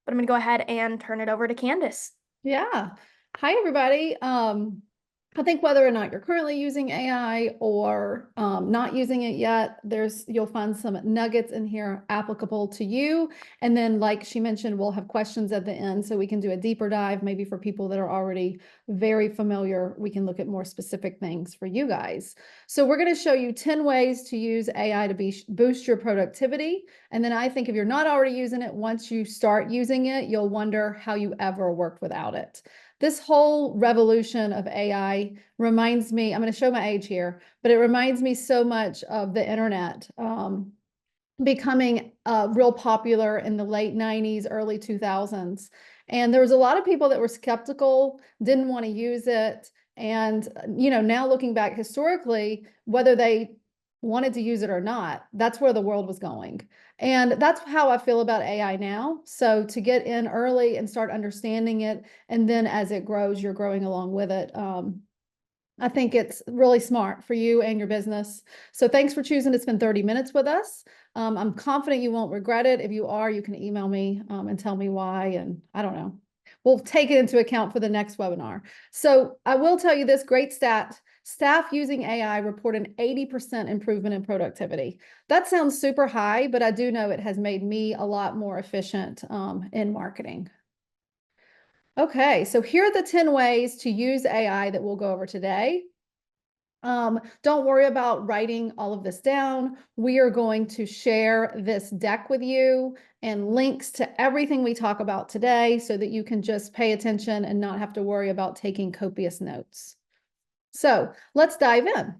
but I'm going to go ahead and turn it over to Candace. Yeah. Hi, everybody. I think whether or not you're currently using AI or not using it yet, you'll find some nuggets in here applicable to you. And then, like she mentioned, we'll have questions at the end so we can do a deeper dive. Maybe for people that are already very familiar, we can look at more specific things for you guys. So we're going to show you 10 ways to use AI to boost your productivity. And then I think if you're not already using it, once you start using it, you'll wonder how you ever worked without it. This whole revolution of AI reminds me, I'm going to show my age here, but it reminds me so much of the internet becoming real popular in the late 90s, early 2000s. And there was a lot of people that were skeptical, didn't want to use it. And, now looking back historically, whether they wanted to use it or not, that's where the world was going. And that's how I feel about AI now. So to get in early and start understanding it, and then as it grows, you're growing along with it. I think it's really smart for you and your business. So thanks for choosing to spend 30 minutes with us. I'm confident you won't regret it. If you are, you can email me and tell me why. And I don't know. We'll take it into account for the next webinar. So I will tell you this great stat. Staff using AI report an 80% improvement in productivity. That sounds super high, but I do know it has made me a lot more efficient in marketing. Okay, so here are the 10 ways to use AI that we'll go over today. Don't worry about writing all of this down. We are going to share this deck with you and links to everything we talk about today so that you can just pay attention and not have to worry about taking copious notes. So let's dive in.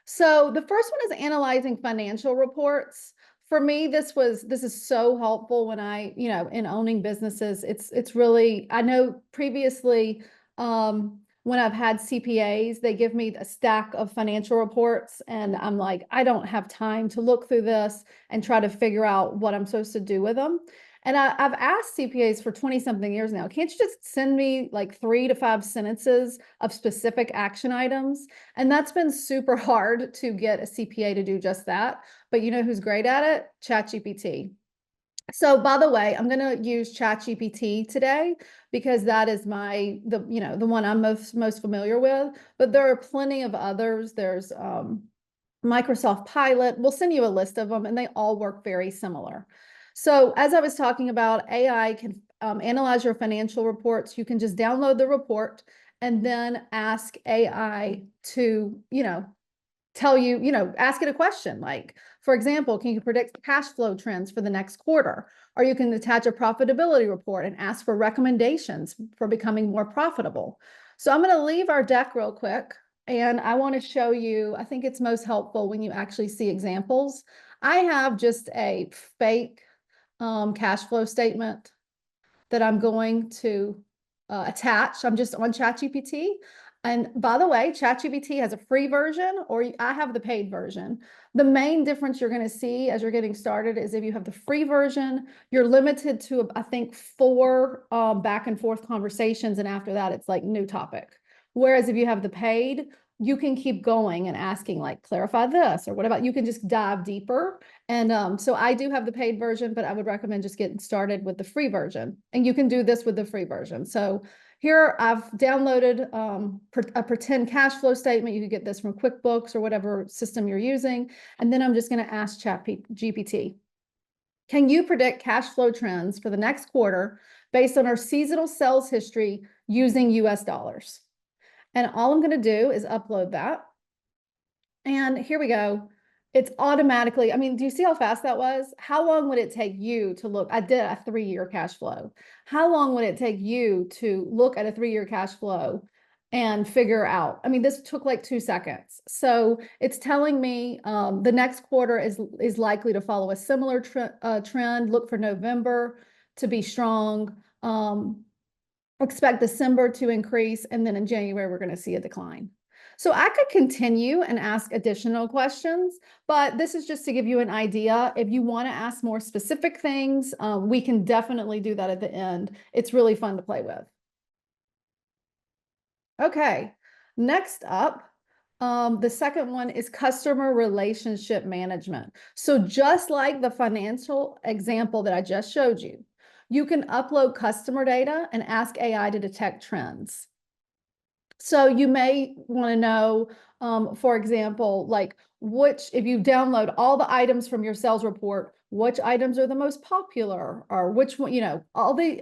So the first one is analyzing financial reports. For me, this is so helpful when in owning businesses. It's really, I know previously, when I've had CPAs, they give me a stack of financial reports and I'm like, I don't have time to look through this and try to figure out what I'm supposed to do with them. And I've asked CPAs for 20 something years now, can't you just send me like 3 to 5 sentences of specific action items? And that's been super hard to get a CPA to do just that. But you know who's great at it? ChatGPT. So by the way, I'm going to use ChatGPT today because that is the one I'm most familiar with. But there are plenty of others. There's Microsoft Pilot. We'll send you a list of them, and they all work very similar. So as I was talking about, AI can analyze your financial reports. You can just download the report and then ask AI to, tell you, ask it a question like, for example, can you predict cash flow trends for the next quarter? Or you can attach a profitability report and ask for recommendations for becoming more profitable. So I'm going to leave our deck real quick. And I want to show you, I think it's most helpful when you actually see examples. I have just a fake cash flow statement that I'm going to attach. I'm just on ChatGPT. And by the way, ChatGPT has a free version or I have the paid version. The main difference you're going to see as you're getting started is if you have the free version, you're limited to, I think, 4 back and forth conversations. And after that, it's like new topic. Whereas if you have the paid, you can keep going and asking like, clarify this or what about, you can just dive deeper. And so I do have the paid version, but I would recommend just getting started with the free version. And you can do this with the free version. So here I've downloaded a pretend cash flow statement. You could get this from QuickBooks or whatever system you're using. And then I'm just going to ask ChatGPT, can you predict cash flow trends for the next quarter based on our seasonal sales history using US dollars? And all I'm going to do is upload that. And here we go. It's automatically, I mean, do you see how fast that was? How long would it take you to look? I did a 3-year cash flow. How long would it take you to look at a 3-year cash flow and figure out? I mean, this took like 2 seconds. So it's telling me the next quarter is likely to follow a similar trend. Look for November to be strong. Expect December to increase. And then in January, we're going to see a decline. So I could continue and ask additional questions, but this is just to give you an idea. If you want to ask more specific things, we can definitely do that at the end. It's really fun to play with. Okay, next up, the second one is customer relationship management. So just like the financial example that I just showed you, you can upload customer data and ask AI to detect trends. So you may want to know, for example, like if you download all the items from your sales report, which items are the most popular, or which one,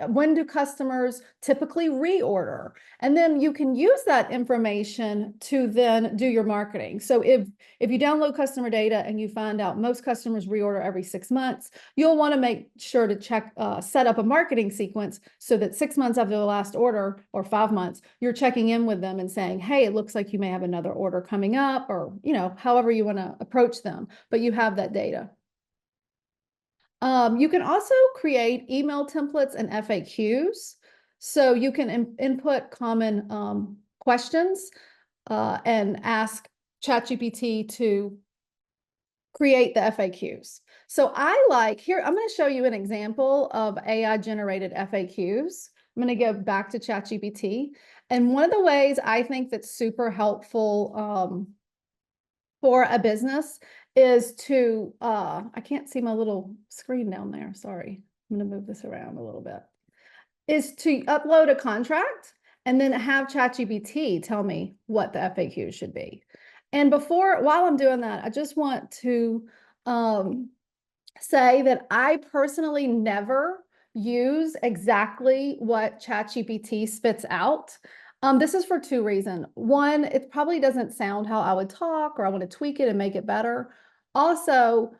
when do customers typically reorder? And then you can use that information to then do your marketing. So if you download customer data and you find out most customers reorder every 6 months, you'll want to make sure to set up a marketing sequence so that 6 months after the last order, or 5 months, you're checking in with them and saying, hey, it looks like you may have another order coming up, or however you want to approach them, but you have that data. You can also create email templates and FAQs. So you can input common questions and ask ChatGPT to create the FAQs. So I'm going to show you an example of AI generated FAQs. I'm going to go back to ChatGPT. And one of the ways I think that's super helpful for a business is to, I can't see my little screen down there. Sorry. I'm going to move this around a little bit. Is to upload a contract and then have ChatGPT tell me what the FAQ should be. And while I'm doing that, I just want to say that I personally never use exactly what ChatGPT spits out. This is for 2 reasons. One, it probably doesn't sound how I would talk, or I want to tweak it and make it better. Also,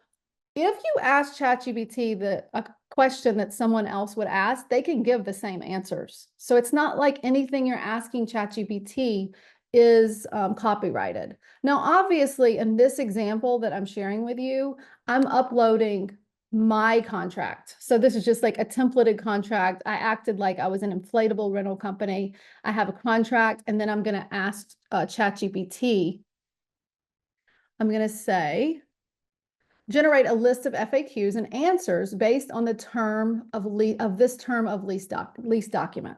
if you ask ChatGPT a question that someone else would ask, they can give the same answers. So it's not like anything you're asking ChatGPT is copyrighted. Now, obviously, in this example that I'm sharing with you, I'm uploading my contract. So this is just like a templated contract. I acted like I was an inflatable rental company. I have a contract, and then I'm going to ask ChatGPT. I'm going to say, generate a list of FAQs and answers based on the term of this term of lease document.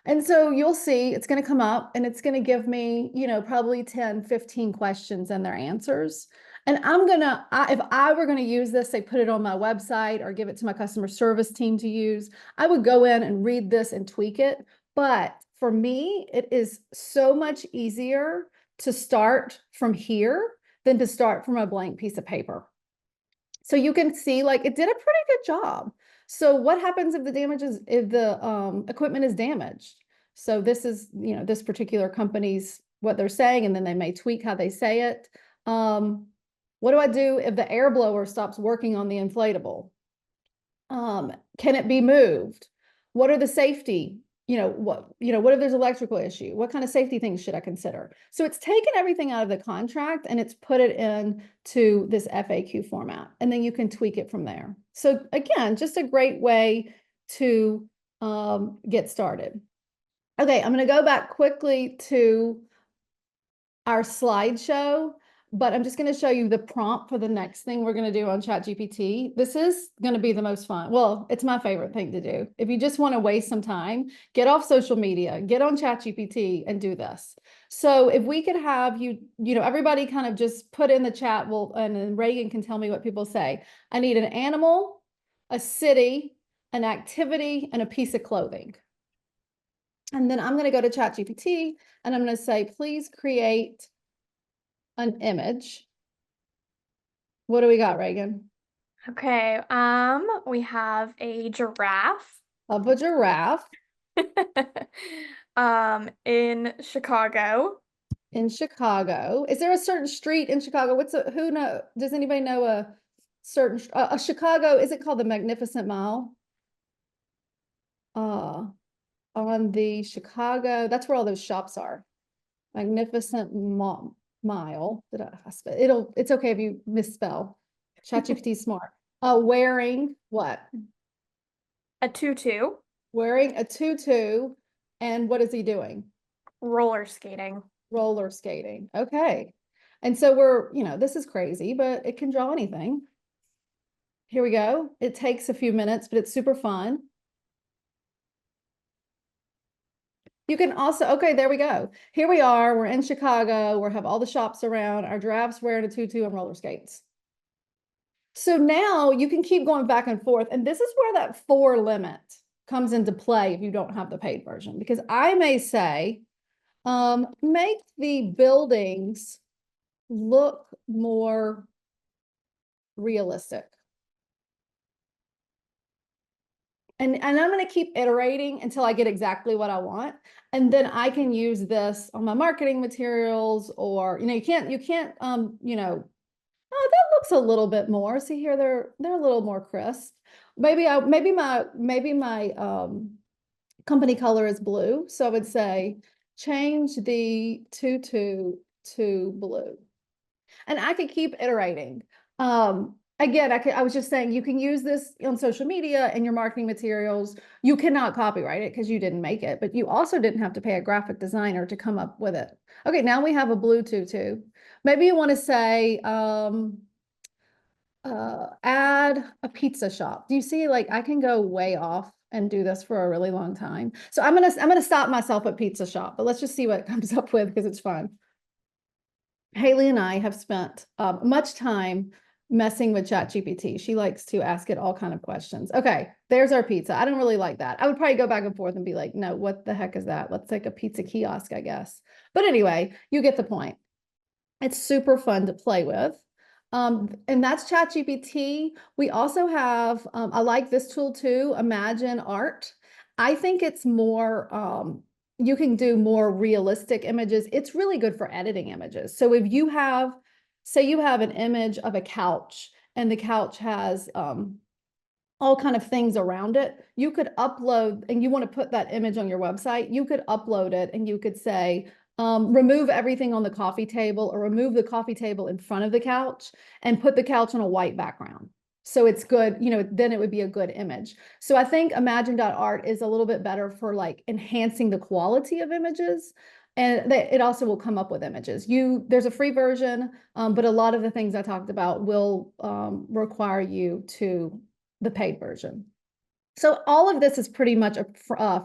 And so you'll see it's going to come up and it's going to give me, probably 10, 15 questions and their answers. And if I were going to use this, say, put it on my website or give it to my customer service team to use, I would go in and read this and tweak it. But for me, it is so much easier to start from here than to start from a blank piece of paper. So you can see, like, it did a pretty good job. So what happens if the equipment is damaged? So this is, this particular company's what they're saying, and then they may tweak how they say it. What do I do if the air blower stops working on the inflatable? Can it be moved? What are the safety? What if there's an electrical issue? What kind of safety things should I consider? So it's taken everything out of the contract and it's put it into this FAQ format, and then you can tweak it from there. So again, just a great way to get started. Okay, I'm going to go back quickly to our slideshow, but I'm just going to show you the prompt for the next thing we're going to do on ChatGPT. This is going to be the most fun. Well, it's my favorite thing to do. If you just want to waste some time, get off social media, get on ChatGPT and do this. So if we could have everybody kind of just put in the chat, and then Reagan can tell me what people say. I need an animal, a city, an activity, and a piece of clothing. And then I'm going to go to ChatGPT and I'm going to say, please create an image. What do we got, Reagan? Okay, we have a giraffe. Of a giraffe. In Chicago. In Chicago. Is there a certain street in Chicago? Does anybody know a certain, Chicago, is it called the Magnificent Mile? On the Chicago, that's where all those shops are. Magnificent Mile. It's okay if you misspell. ChatGPT smart. Wearing what? A tutu. Wearing a tutu. And what is he doing? Roller skating. Roller skating. Okay. And so this is crazy, but it can draw anything. Here we go. It takes a few minutes, but it's super fun. You can also, okay, there we go. Here we are. We're in Chicago. We have all the shops around. Our giraffe's wearing a tutu and roller skates. So now you can keep going back and forth. And this is where that 4 limit comes into play if you don't have the paid version, because I may say, make the buildings look more realistic. And I'm going to keep iterating until I get exactly what I want. And then I can use this on my marketing materials, or, you can't, oh, that looks a little bit more. See here, they're a little more crisp. Maybe my company color is blue. So I would say change the tutu to blue. And I could keep iterating. Again, I was just saying you can use this on social media and your marketing materials. You cannot copyright it because you didn't make it, but you also didn't have to pay a graphic designer to come up with it. Okay, now we have a blue tutu. Maybe you want to say, add a pizza shop. Do you see, like, I can go way off and do this for a really long time. So I'm gonna stop myself at pizza shop, but let's just see what it comes up with because it's fun. Haley and I have spent much time messing with ChatGPT. She likes to ask it all kind of questions. Okay, there's our pizza. I don't really like that. I would probably go back and forth and be like, no, what the heck is that? Let's take a pizza kiosk, I guess. But anyway, you get the point. It's super fun to play with. And that's ChatGPT. We also have, I like this tool too, Imagine Art. I think it's more, you can do more realistic images. It's really good for editing images. So if you have, say you have an image of a couch and the couch has all kind of things around it, you could upload, and you want to put that image on your website, you could upload it and you could say, remove everything on the coffee table, or remove the coffee table in front of the couch and put the couch on a white background. So it's good, then it would be a good image. So I think Imagine.art is a little bit better for like enhancing the quality of images. And it also will come up with images. There's a free version, but a lot of the things I talked about will require you to the paid version. So all of this is pretty much a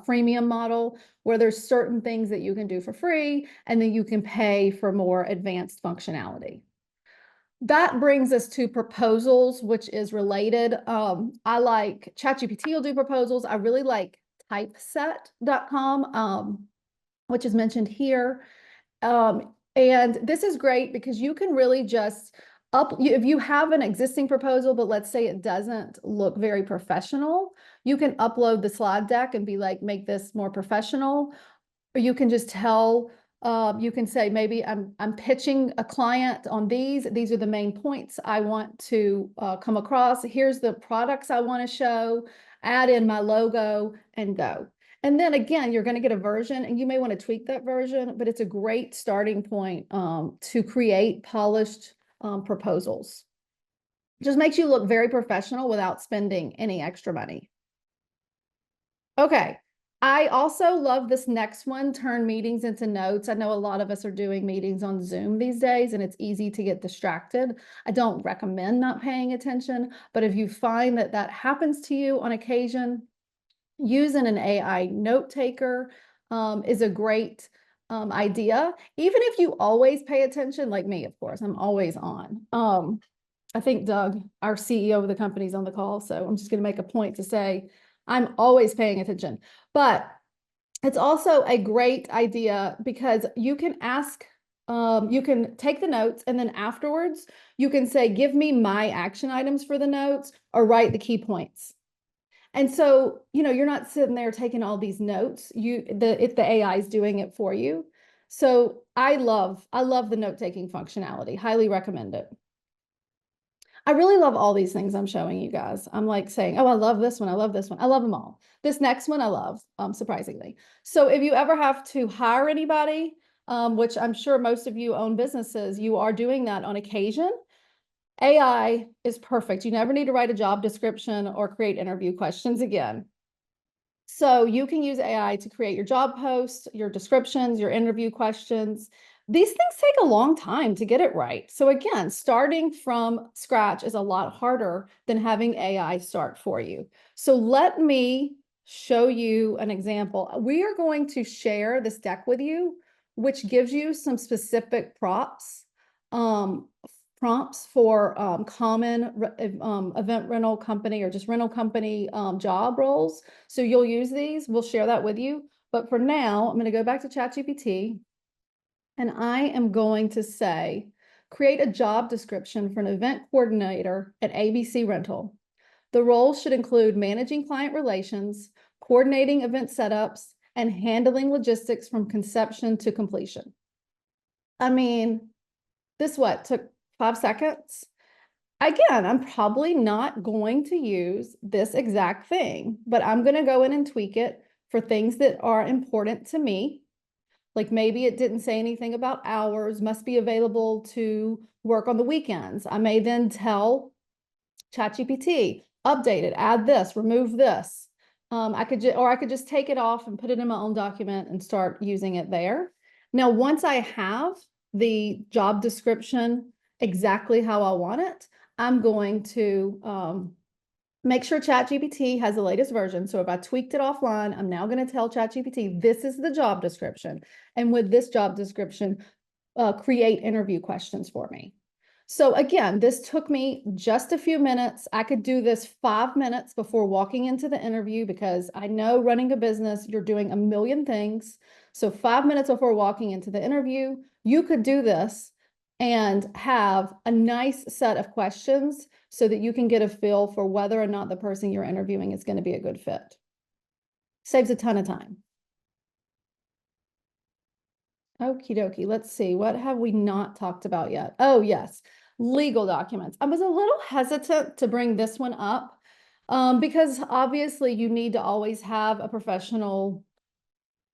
freemium model where there's certain things that you can do for free and then you can pay for more advanced functionality. That brings us to proposals, which is related. I like ChatGPT will do proposals. I really like typeset.com, which is mentioned here. And this is great because you can really just if you have an existing proposal, but let's say it doesn't look very professional, you can upload the slide deck and be like, make this more professional. Or you can just tell, you can say, maybe I'm pitching a client on these are the main points I want to come across. Here's the products I want to show, add in my logo and go. And then again, you're going to get a version and you may want to tweak that version, but it's a great starting point to create polished proposals. It just makes you look very professional without spending any extra money. Okay. I also love this next one, turn meetings into notes. I know a lot of us are doing meetings on Zoom these days and it's easy to get distracted. I don't recommend not paying attention, but if you find that that happens to you on occasion, using an AI note taker is a great idea. Even if you always pay attention, like me, of course, I'm always on. I think Doug, our CEO of the company, is on the call, so I'm just going to make a point to say I'm always paying attention. But it's also a great idea because you can ask, you can take the notes and then afterwards you can say, give me my action items for the notes or write the key points. And so, you're not sitting there taking all these notes. If the AI is doing it for you. So I love the note-taking functionality. Highly recommend it. I really love all these things I'm showing you guys. I'm like saying, oh, I love this one. I love this one. I love them all. This next one I love, surprisingly. So if you ever have to hire anybody, which I'm sure most of you own businesses, you are doing that on occasion. AI is perfect. You never need to write a job description or create interview questions again. So you can use AI to create your job posts, your descriptions, your interview questions. These things take a long time to get it right. So again, starting from scratch is a lot harder than having AI start for you. So let me show you an example. We are going to share this deck with you, which gives you some specific prompts prompts for common event rental company or just rental company job roles. So you'll use these. We'll share that with you. But for now, I'm going to go back to ChatGPT and I am going to say, create a job description for an event coordinator at ABC Rental. The role should include managing client relations, coordinating event setups, and handling logistics from conception to completion. I mean, this took 5 seconds? Again, I'm probably not going to use this exact thing, but I'm going to go in and tweak it for things that are important to me. Like maybe it didn't say anything about hours, must be available to work on the weekends. I may then tell ChatGPT, update it, add this, remove this. I could just take it off and put it in my own document and start using it there. Now, once I have the job description exactly how I want it, I'm going to make sure ChatGPT has the latest version. So if I tweaked it offline, I'm now going to tell ChatGPT, this is the job description. And with this job description, create interview questions for me. So again, this took me just a few minutes. I could do this 5 minutes before walking into the interview because I know running a business, you're doing a million things. So 5 minutes before walking into the interview, you could do this and have a nice set of questions so that you can get a feel for whether or not the person you're interviewing is going to be a good fit. Saves a ton of time. Okie dokie. Let's see. What have we not talked about yet? Oh, yes. Legal documents. I was a little hesitant to bring this one up because obviously you need to always have a professional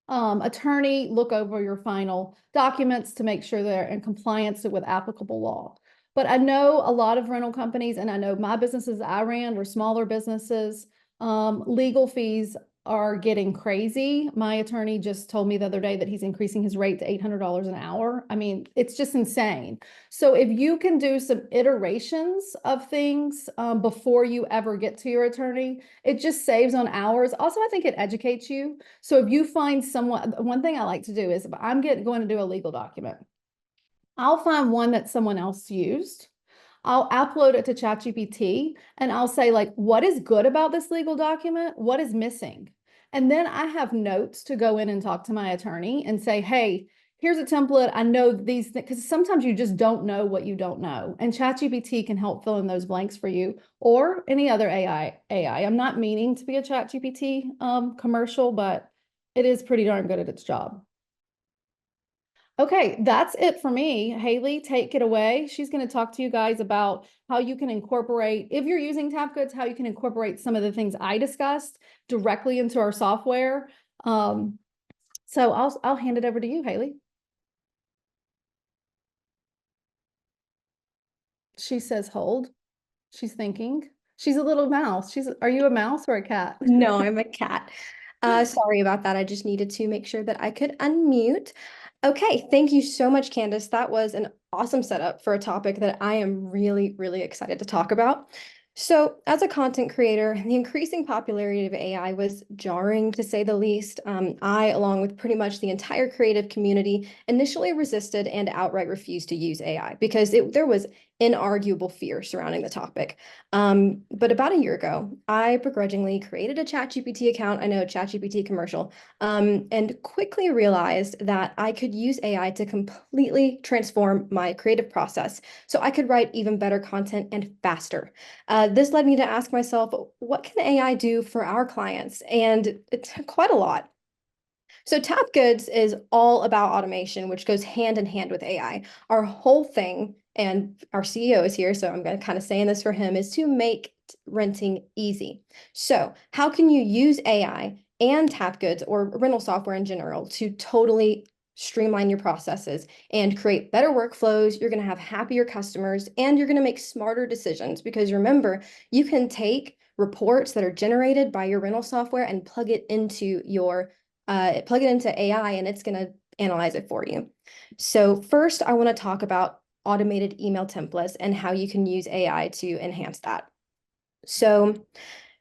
attorney look over your final documents to make sure they're in compliance with applicable law. But I know a lot of rental companies, and I know my businesses I ran were smaller businesses. Legal fees are getting crazy. My attorney just told me the other day that he's increasing his rate to $800 an hour. I mean, it's just insane. So if you can do some iterations of things before you ever get to your attorney, it just saves on hours. Also, I think it educates you. So if you find someone, one thing I like to do is if I'm going to do a legal document, I'll find one that someone else used. I'll upload it to ChatGPT and I'll say like, what is good about this legal document? What is missing? And then I have notes to go in and talk to my attorney and say, hey, here's a template. I know these things, because sometimes you just don't know what you don't know. And ChatGPT can help fill in those blanks for you or any other AI. I'm not meaning to be a ChatGPT commercial, but it is pretty darn good at its job. Okay, that's it for me. Haley, take it away. She's going to talk to you guys about how you can incorporate, if you're using TapGoods, how you can incorporate some of the things I discussed directly into our software. So I'll hand it over to you, Haley. She says hold. She's thinking. She's a little mouse. Are you a mouse or a cat? No, I'm a cat. Sorry about that. I just needed to make sure that I could unmute. Okay, thank you so much, Candace. That was an awesome setup for a topic that I am really, really excited to talk about. So, as a content creator, the increasing popularity of AI was jarring, to say the least. I, along with pretty much the entire creative community, initially resisted and outright refused to use AI because there was inarguable fear surrounding the topic. But about a year ago, I begrudgingly created a ChatGPT account. I know, ChatGPT commercial, and quickly realized that I could use AI to completely transform my creative process so I could write even better content and faster. This led me to ask myself, what can AI do for our clients? And it's quite a lot. So TapGoods is all about automation, which goes hand in hand with AI. Our whole thing, and our CEO is here, so I'm going to kind of saying this for him, is to make renting easy. So how can you use AI and TapGoods or rental software in general to totally streamline your processes and create better workflows? You're going to have happier customers and you're going to make smarter decisions, because remember, you can take reports that are generated by your rental software and plug it into AI and it's going to analyze it for you. So first, I want to talk about automated email templates and how you can use AI to enhance that. So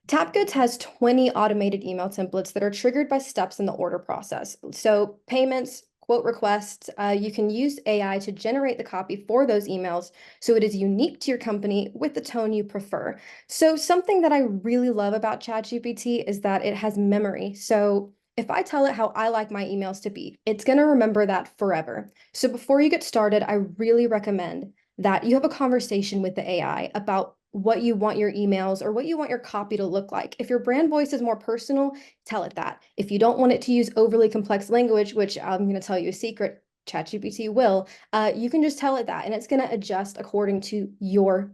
TapGoods has 20 automated email templates that are triggered by steps in the order process. So payments, quote requests, you can use AI to generate the copy for those emails so it is unique to your company with the tone you prefer. So something that I really love about ChatGPT is that it has memory. So if I tell it how I like my emails to be, it's going to remember that forever. So before you get started, I really recommend that you have a conversation with the AI about what you want your emails or what you want your copy to look like. If your brand voice is more personal, tell it that. If you don't want it to use overly complex language, which I'm going to tell you a secret, ChatGPT will, you can just tell it that, and it's going to adjust according to your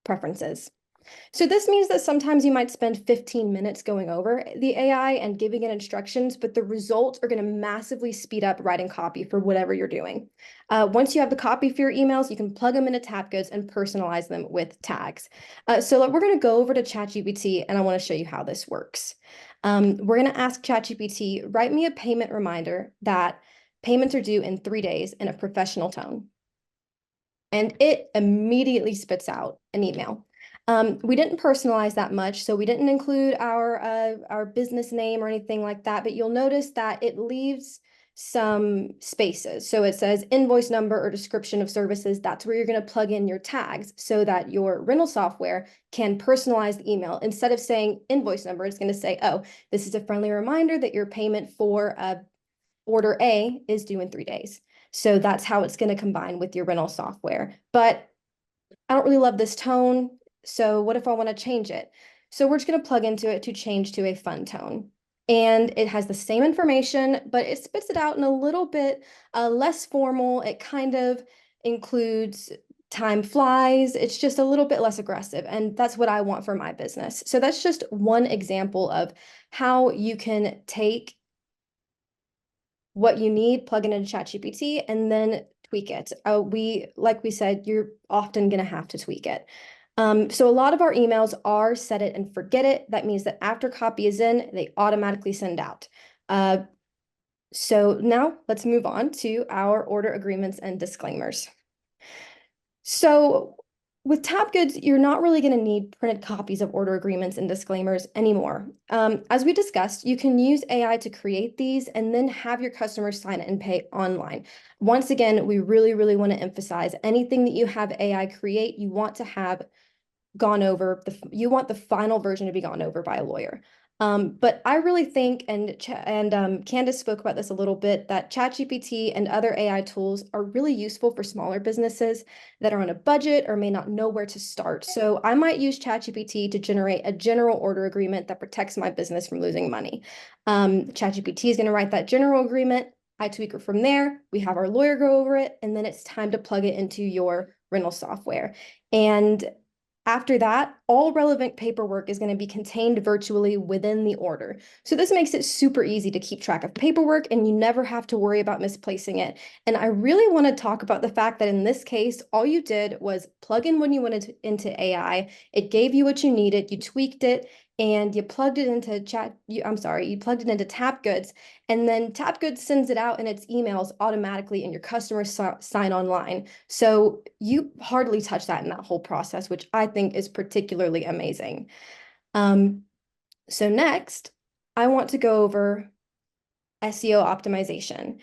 preferences. So this means that sometimes you might spend 15 minutes going over the AI and giving it instructions, but the results are going to massively speed up writing copy for whatever you're doing. Once you have the copy for your emails, you can plug them into Tapgoods and personalize them with tags. So we're going to go over to ChatGPT, and I want to show you how this works. We're going to ask ChatGPT, write me a payment reminder that payments are due in 3 days in a professional tone. And it immediately spits out an email. We didn't personalize that much, so we didn't include our business name or anything like that, but you'll notice that it leaves some spaces. So it says invoice number or description of services. That's where you're going to plug in your tags so that your rental software can personalize the email. Instead of saying invoice number, it's going to say, oh, this is a friendly reminder that your payment for order A is due in 3 days. So that's how it's going to combine with your rental software. But I don't really love this tone. So what if I want to change it? So we're just going to plug into it to change to a fun tone. And it has the same information, but it spits it out in a little bit less formal. It kind of includes time flies. It's just a little bit less aggressive. And that's what I want for my business. So that's just one example of how you can take what you need, plug it into ChatGPT, and then tweak it. Like we said, you're often going to have to tweak it. So a lot of our emails are set it and forget it. That means that after copy is in, they automatically send out. So now let's move on to our order agreements and disclaimers. So with Tapgoods, you're not really going to need printed copies of order agreements and disclaimers anymore. As we discussed, you can use AI to create these and then have your customers sign it and pay online. Once again, we really, really want to emphasize anything that you have AI create, you want to have gone over, you want the final version to be gone over by a lawyer. But I really think, and Candace spoke about this a little bit, that ChatGPT and other AI tools are really useful for smaller businesses that are on a budget or may not know where to start. So I might use ChatGPT to generate a general order agreement that protects my business from losing money. ChatGPT is going to write that general agreement. I tweak it from there. We have our lawyer go over it, and then it's time to plug it into your rental software. And after that, all relevant paperwork is going to be contained virtually within the order. So this makes it super easy to keep track of paperwork, and you never have to worry about misplacing it. And I really want to talk about the fact that in this case, all you did was plug in when you went into AI. It gave you what you needed, you tweaked it, and you plugged it into you plugged it into Tapgoods, and then Tapgoods sends it out in its emails automatically, and your customers sign online. So you hardly touch that in that whole process, which I think is particularly amazing. So next, I want to go over SEO optimization.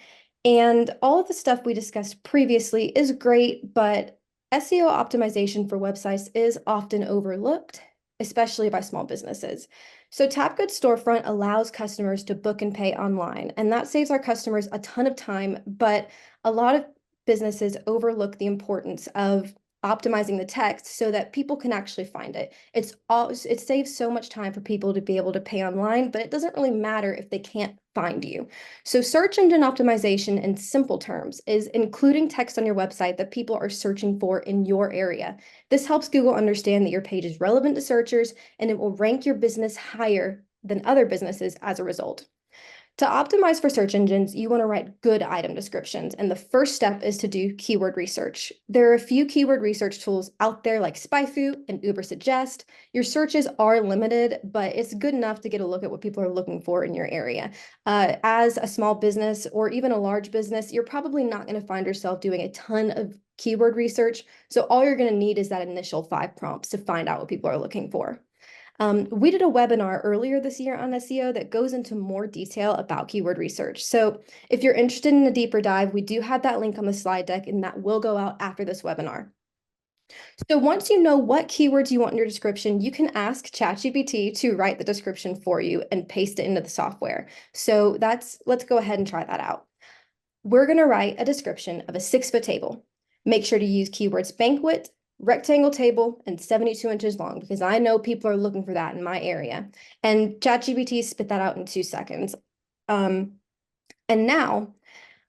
And all of the stuff we discussed previously is great, but SEO optimization for websites is often overlooked, especially by small businesses. So Tapgoods Storefront allows customers to book and pay online, and that saves our customers a ton of time, but a lot of businesses overlook the importance of optimizing the text so that people can actually find it. It saves so much time for people to be able to pay online, but it doesn't really matter if they can't find you. So search engine optimization in simple terms is including text on your website that people are searching for in your area. This helps Google understand that your page is relevant to searchers, and it will rank your business higher than other businesses as a result. To optimize for search engines, you want to write good item descriptions, and the first step is to do keyword research. There are a few keyword research tools out there like SpyFu and Ubersuggest. Your searches are limited, but it's good enough to get a look at what people are looking for in your area. As a small business or even a large business, you're probably not going to find yourself doing a ton of keyword research, so all you're going to need is that initial 5 prompts to find out what people are looking for. We did a webinar earlier this year on SEO that goes into more detail about keyword research. So if you're interested in a deeper dive, we do have that link on the slide deck, and that will go out after this webinar. So once you know what keywords you want in your description, you can ask ChatGPT to write the description for you and paste it into the software. So let's go ahead and try that out. We're going to write a description of a 6-foot table. Make sure to use keywords banquet, rectangle table, and 72 inches long, because I know people are looking for that in my area. And ChatGPT spit that out in 2 seconds. And now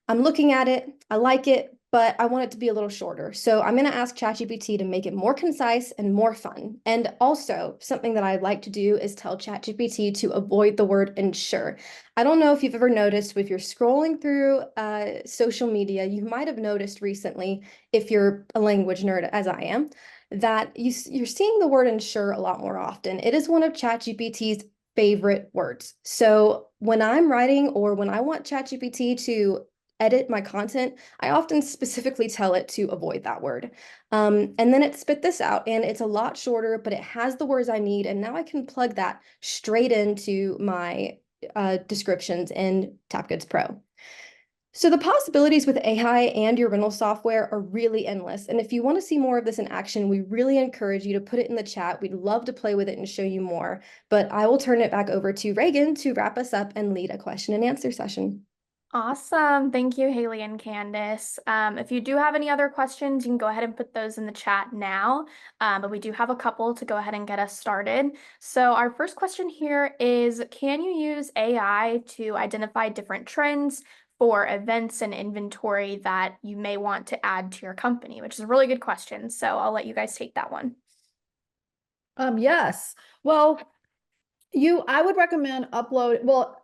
I'm looking at it, I like it, but I want it to be a little shorter. So I'm going to ask ChatGPT to make it more concise and more fun. And also, something that I like to do is tell ChatGPT to avoid the word ensure. I don't know if you've ever noticed, if you're scrolling through social media, you might have noticed recently, if you're a language nerd as I am, that you're seeing the word ensure a lot more often. It is one of ChatGPT's favorite words. So when I'm writing, or when I want ChatGPT to edit my content, I often specifically tell it to avoid that word. And then it spit this out, and it's a lot shorter, but it has the words I need. And now I can plug that straight into my descriptions in TapGoods Pro. So the possibilities with AI and your rental software are really endless. And if you want to see more of this in action, we really encourage you to put it in the chat. We'd love to play with it and show you more. But I will turn it back over to Reagan to wrap us up and lead a question and answer session. Awesome. Thank you, Haley and Candace. If you do have any other questions, you can go ahead and put those in the chat now. But we do have a couple to go ahead and get us started. So our first question here is, can you use AI to identify different trends for events and inventory that you may want to add to your company? Which is a really good question. So I'll let you guys take that one. Yes. Well, I would recommend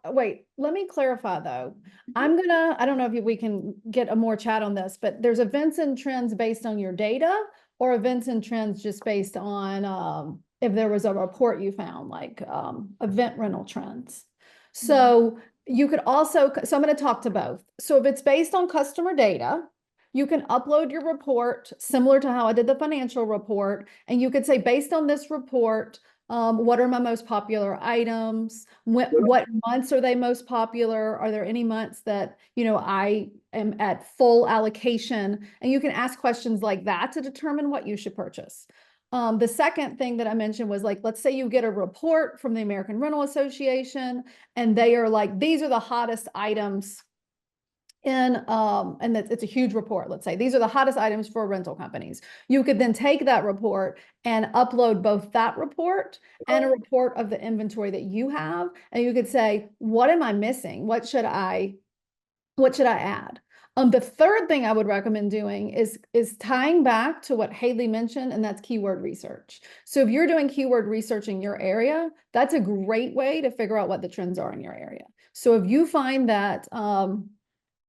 wait, let me clarify though. I don't know if we can get a more chat on this, but there's events and trends based on your data, or events and trends just based on if there was a report you found, like event rental trends. So you could also, so I'm going to talk to both. So if it's based on customer data, you can upload your report similar to how I did the financial report. And you could say, based on this report, what are my most popular items? What months are they most popular? Are there any months that, I am at full allocation? And you can ask questions like that to determine what you should purchase. The second thing that I mentioned was, like, let's say you get a report from the American Rental Association, and they are like, these are the hottest items and it's a huge report. Let's say these are the hottest items for rental companies. You could then take that report and upload both that report and a report of the inventory that you have. And you could say, what am I missing? What should I add? The third thing I would recommend doing is tying back to what Haley mentioned, and that's keyword research. So if you're doing keyword research in your area, that's a great way to figure out what the trends are in your area. So if you find that,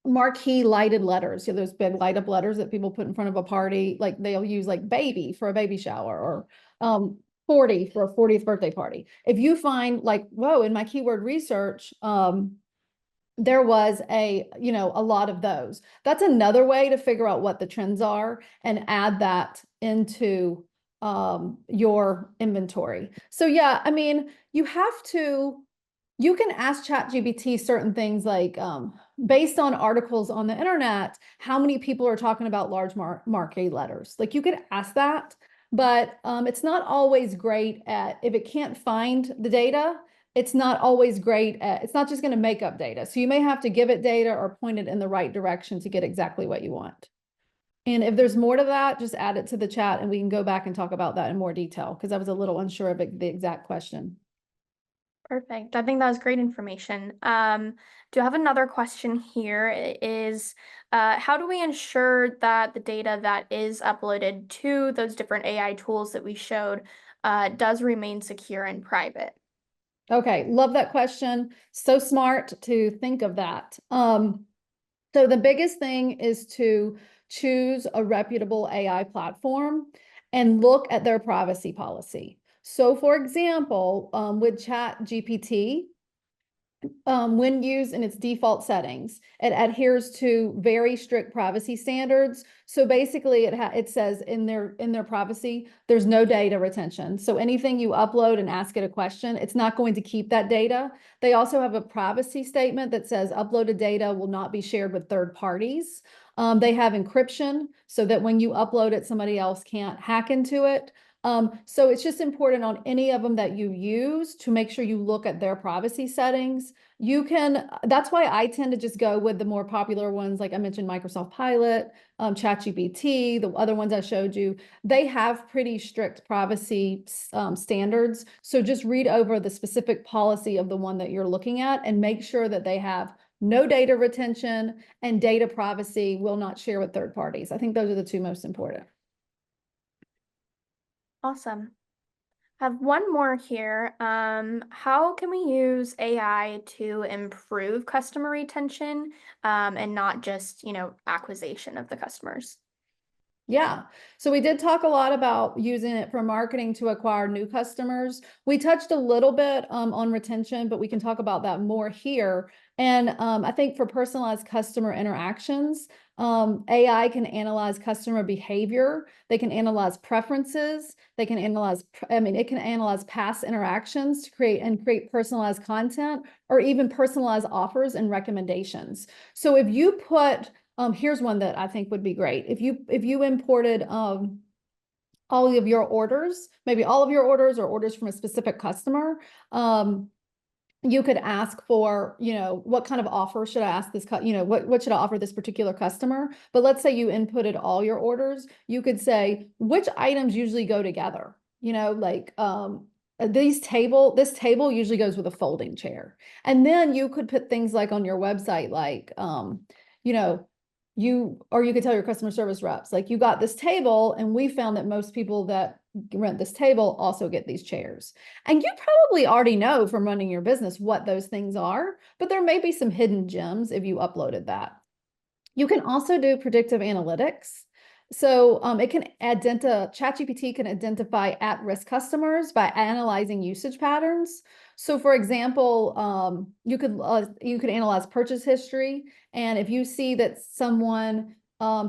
marquee lighted letters, those big light up letters that people put in front of a party, like they'll use like baby for a baby shower, or 40 for a 40th birthday party. If you find, like, whoa, in my keyword research, there was a lot of those, that's another way to figure out what the trends are and add that into your inventory. So yeah, I mean, you can ask ChatGPT certain things, like based on articles on the internet, how many people are talking about large marquee letters? Like, you could ask that, but it's not always great at, if it can't find the data, it's not always great at, it's not just going to make up data. So you may have to give it data or point it in the right direction to get exactly what you want. And if there's more to that, just add it to the chat and we can go back and talk about that in more detail, because I was a little unsure of the exact question. Perfect. I think that was great information. Do you have another question here? It is, how do we ensure that the data that is uploaded to those different AI tools that we showed does remain secure and private? Okay, love that question. So smart to think of that. So the biggest thing is to choose a reputable AI platform and look at their privacy policy. So for example, with ChatGPT, when used in its default settings, it adheres to very strict privacy standards. So basically it says in their privacy, there's no data retention. So anything you upload and ask it a question, it's not going to keep that data. They also have a privacy statement that says uploaded data will not be shared with third parties. They have encryption so that when you upload it, somebody else can't hack into it. So it's just important on any of them that you use to make sure you look at their privacy settings. That's why I tend to just go with the more popular ones. Like I mentioned, Microsoft Pilot, ChatGPT, the other ones I showed you, they have pretty strict privacy standards. So just read over the specific policy of the one that you're looking at and make sure that they have no data retention and data privacy, will not share with third parties. I think those are the two most important. Awesome. I have one more here. How can we use AI to improve customer retention, and not just, acquisition of the customers? Yeah. So we did talk a lot about using it for marketing to acquire new customers. We touched a little bit on retention, but we can talk about that more here. And I think for personalized customer interactions, AI can analyze customer behavior. They can analyze preferences. They can analyze, it can analyze past interactions to create personalized content or even personalized offers and recommendations. So if you put here's one that I think would be great. If you imported all of your orders, maybe all of your orders or orders from a specific customer, you could ask for, what kind of offer should I ask this, what should I offer this particular customer? But let's say you inputted all your orders, you could say, which items usually go together? This table usually goes with a folding chair. And then you could put things like on your website, like, or you could tell your customer service reps, like, you got this table and we found that most people that rent this table also get these chairs. And you probably already know from running your business what those things are, but there may be some hidden gems if you uploaded that. You can also do predictive analytics. So ChatGPT can identify at-risk customers by analyzing usage patterns. So for example, you could analyze purchase history. And if you see that someone,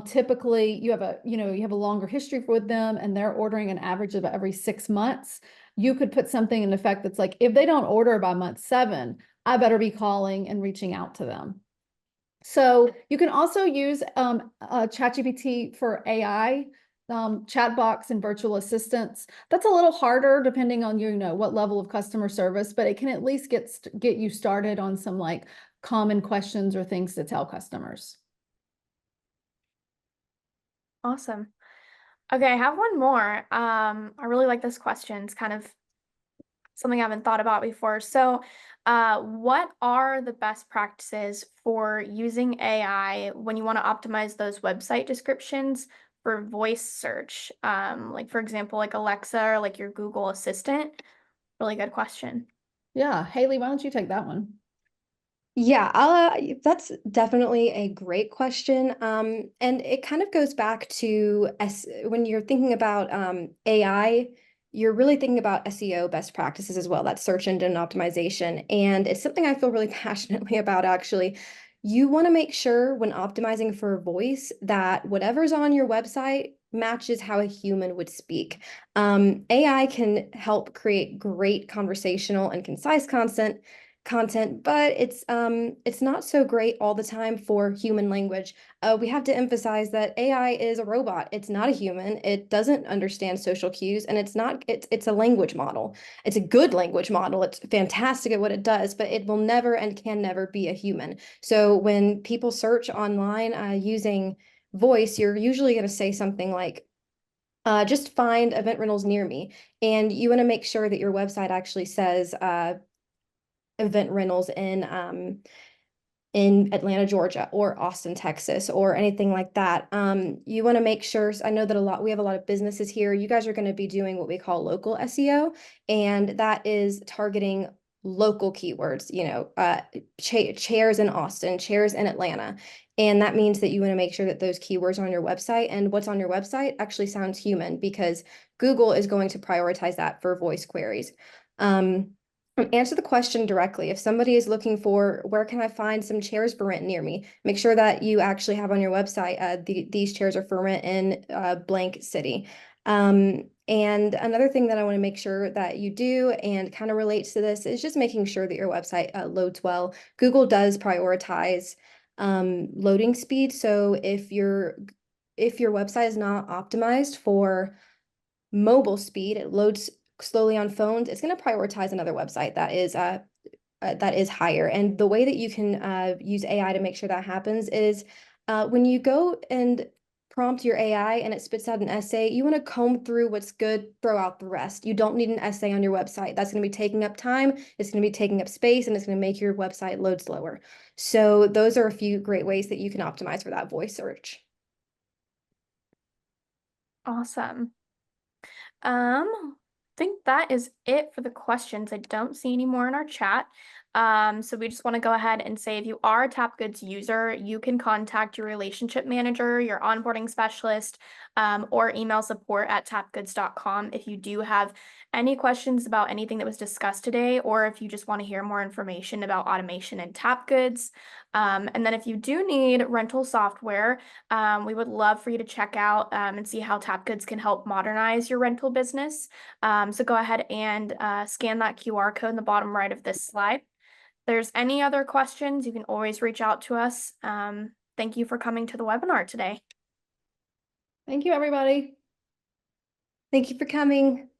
typically you have a longer history with them and they're ordering an average of every 6 months, you could put something in effect that's like, if they don't order by month 7, I better be calling and reaching out to them. So you can also use ChatGPT for AI, chatbots and virtual assistants. That's a little harder depending on what level of customer service, but it can at least get you started on some like common questions or things to tell customers. Awesome. Okay, I have one more. I really like this question. It's kind of something I haven't thought about before. So, what are the best practices for using AI when you want to optimize those website descriptions for voice search? Like for example, like Alexa or like your Google Assistant. Really good question. Yeah, Haley, why don't you take that one? Yeah, that's definitely a great question. And it kind of goes back to when you're thinking about AI, you're really thinking about SEO best practices as well. That's search engine optimization. And it's something I feel really passionately about, actually. You want to make sure when optimizing for voice that whatever's on your website matches how a human would speak. AI can help create great conversational and concise content, but it's not so great all the time for human language. We have to emphasize that AI is a robot. It's not a human. It doesn't understand social cues, and it's a language model. It's a good language model. It's fantastic at what it does, but it will never and can never be a human. So when people search online using voice, you're usually going to say something like, just find event rentals near me. And you want to make sure that your website actually says event rentals in Atlanta, Georgia, or Austin, Texas, or anything like that. You want to make sure, I know that we have a lot of businesses here. You guys are going to be doing what we call local SEO, and that is targeting local keywords, chairs in Austin, chairs in Atlanta. And that means that you want to make sure that those keywords are on your website, and what's on your website actually sounds human, because Google is going to prioritize that for voice queries. Answer the question directly. If somebody is looking for where can I find some chairs for rent near me, make sure that you actually have on your website, these chairs are for rent in blank city. And another thing that I want to make sure that you do and kind of relates to this is just making sure that your website loads well. Google does prioritize loading speed. So if your website is not optimized for mobile speed, it loads slowly on phones, it's going to prioritize another website that is higher. And the way that you can use AI to make sure that happens is when you go and prompt your AI and it spits out an essay, you want to comb through what's good, throw out the rest. You don't need an essay on your website. That's going to be taking up time, it's going to be taking up space, and it's going to make your website load slower. So those are a few great ways that you can optimize for that voice search. Awesome. I think that is it for the questions. I don't see any more in our chat. So we just want to go ahead and say if you are a TapGoods user, you can contact your relationship manager, your onboarding specialist, or email support@tapgoods.com if you do have any questions about anything that was discussed today, or if you just want to hear more information about automation and TapGoods. And then if you do need rental software, we would love for you to check out and see how TapGoods can help modernize your rental business. So go ahead and scan that QR code in the bottom right of this slide. If there's any other questions, you can always reach out to us. Thank you for coming to the webinar today. Thank you, everybody. Thank you for coming.